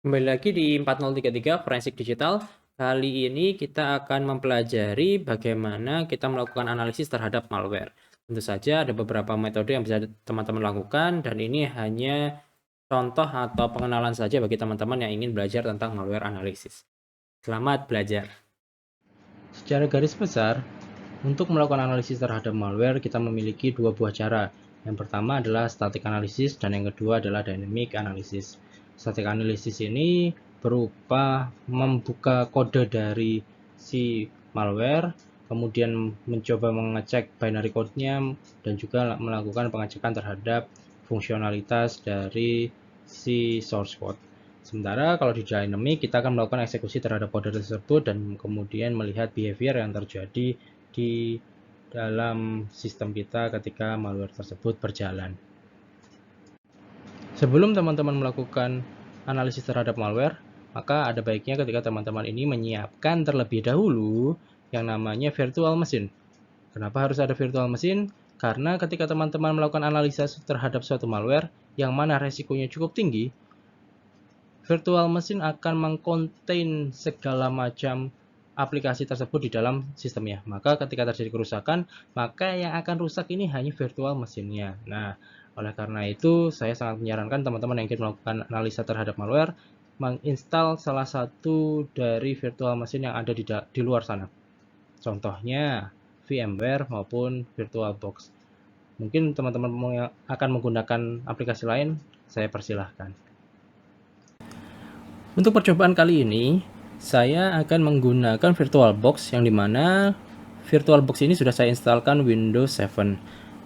Kembali lagi di 4033 Forensik Digital. Kali ini kita akan mempelajari bagaimana kita melakukan analisis terhadap malware. Tentu saja ada beberapa metode yang bisa teman-teman lakukan dan ini hanya contoh atau pengenalan saja bagi teman-teman yang ingin belajar tentang malware analisis. Selamat belajar. Secara garis besar, untuk melakukan analisis terhadap malware, kita memiliki dua buah cara. Yang pertama adalah static analysis dan yang kedua adalah dynamic analysis. Static analysis ini berupa membuka kode dari si malware, kemudian mencoba mengecek binary code-nya dan juga melakukan pengecekan terhadap fungsionalitas dari si source code. Sementara kalau di dynamic kita akan melakukan eksekusi terhadap kode tersebut dan kemudian melihat behavior yang terjadi di dalam sistem kita ketika malware tersebut berjalan. Sebelum teman-teman melakukan analisis terhadap malware, maka ada baiknya ketika teman-teman ini menyiapkan terlebih dahulu yang namanya virtual machine. Kenapa harus ada virtual machine? Karena ketika teman-teman melakukan analisis terhadap suatu malware yang mana resikonya cukup tinggi, virtual machine akan mengcontain segala macam aplikasi tersebut di dalam sistemnya. Maka ketika terjadi kerusakan, maka yang akan rusak ini hanya virtual machine-nya. Nah, oleh karena itu, saya sangat menyarankan teman-teman yang ingin melakukan analisa terhadap malware, menginstal salah satu dari virtual machine yang ada di luar sana. Contohnya, VMware maupun VirtualBox. Mungkin teman-teman akan menggunakan aplikasi lain, saya persilahkan. Untuk percobaan kali ini, saya akan menggunakan VirtualBox yang dimana VirtualBox ini sudah saya instalkan Windows 7.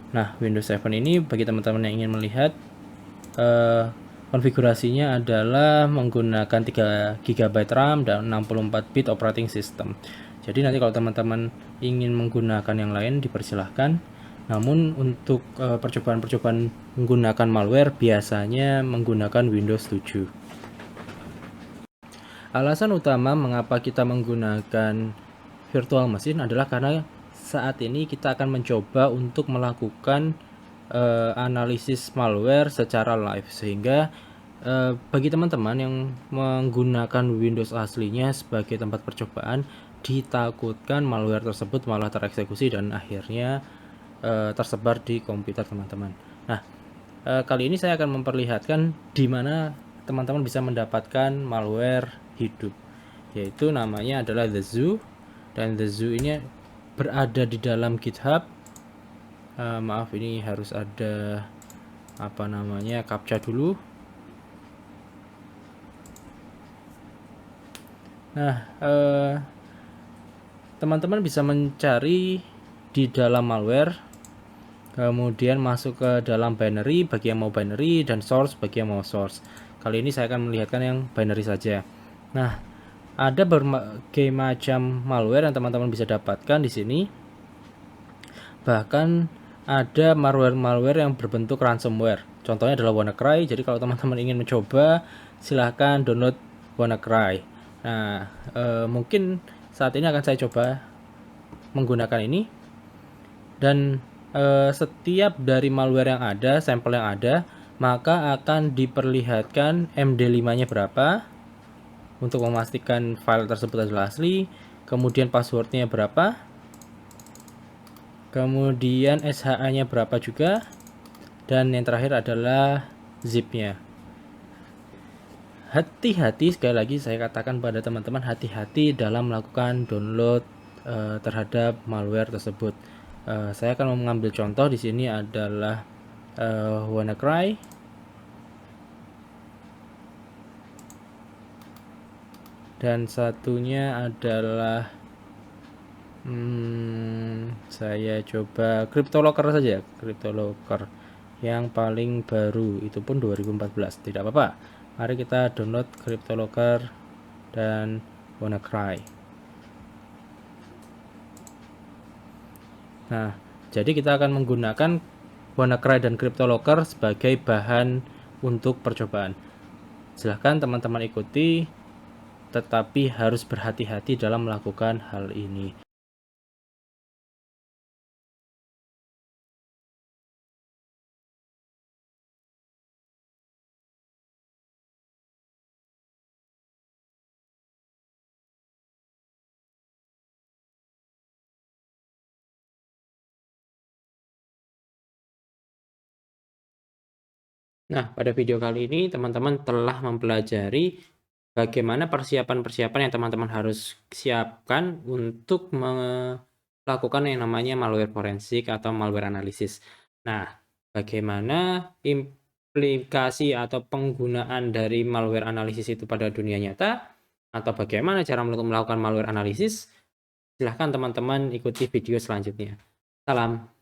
Nah, Windows 7 ini bagi teman-teman yang ingin melihat konfigurasinya adalah menggunakan 3 GB RAM dan 64 bit operating system. Jadi nanti kalau teman-teman ingin menggunakan yang lain dipersilahkan. Namun untuk percobaan-percobaan menggunakan malware biasanya menggunakan Windows 7. Alasan utama mengapa kita menggunakan virtual machine adalah karena saat ini kita akan mencoba untuk melakukan analisis malware secara live, sehingga bagi teman-teman yang menggunakan Windows aslinya sebagai tempat percobaan, ditakutkan malware tersebut malah tereksekusi dan akhirnya tersebar di komputer teman-teman. Nah, kali ini saya akan memperlihatkan di mana teman-teman bisa mendapatkan malware hidup, yaitu namanya adalah The Zoo, dan The Zoo ini berada di dalam GitHub. Maaf, ini harus ada captcha dulu. Nah, teman-teman bisa mencari di dalam malware, kemudian masuk ke dalam binary bagi yang mau binary dan source bagi yang mau source. Kali ini saya akan melihatkan yang binary saja. Nah, ada berbagai macam malware yang teman-teman bisa dapatkan di sini. Bahkan ada malware yang berbentuk ransomware. Contohnya adalah WannaCry. Jadi kalau teman-teman ingin mencoba, silahkan download WannaCry. Nah, mungkin saat ini akan saya coba menggunakan ini. Dan setiap dari malware yang ada, sampel yang ada, maka akan diperlihatkan MD5-nya berapa untuk memastikan file tersebut adalah asli, kemudian passwordnya berapa, kemudian SHA-nya berapa juga, dan yang terakhir adalah zip-nya. Hati-hati, sekali lagi saya katakan pada teman-teman, hati-hati dalam melakukan download terhadap malware tersebut. Saya akan mengambil contoh di sini adalah WannaCry. Dan satunya adalah saya coba CryptoLocker saja, CryptoLocker yang paling baru, itu pun 2014. Tidak apa-apa, mari kita download CryptoLocker dan WannaCry. Nah, jadi kita akan menggunakan WannaCry dan CryptoLocker sebagai bahan untuk percobaan. Silahkan teman-teman ikuti, tetapi harus berhati-hati dalam melakukan hal ini. Nah, pada video kali ini teman-teman telah mempelajari bagaimana persiapan-persiapan yang teman-teman harus siapkan untuk melakukan yang namanya malware forensik atau malware analisis. Nah, bagaimana implikasi atau penggunaan dari malware analisis itu pada dunia nyata, atau bagaimana cara melakukan malware analisis? Silahkan teman-teman ikuti video selanjutnya. Salam.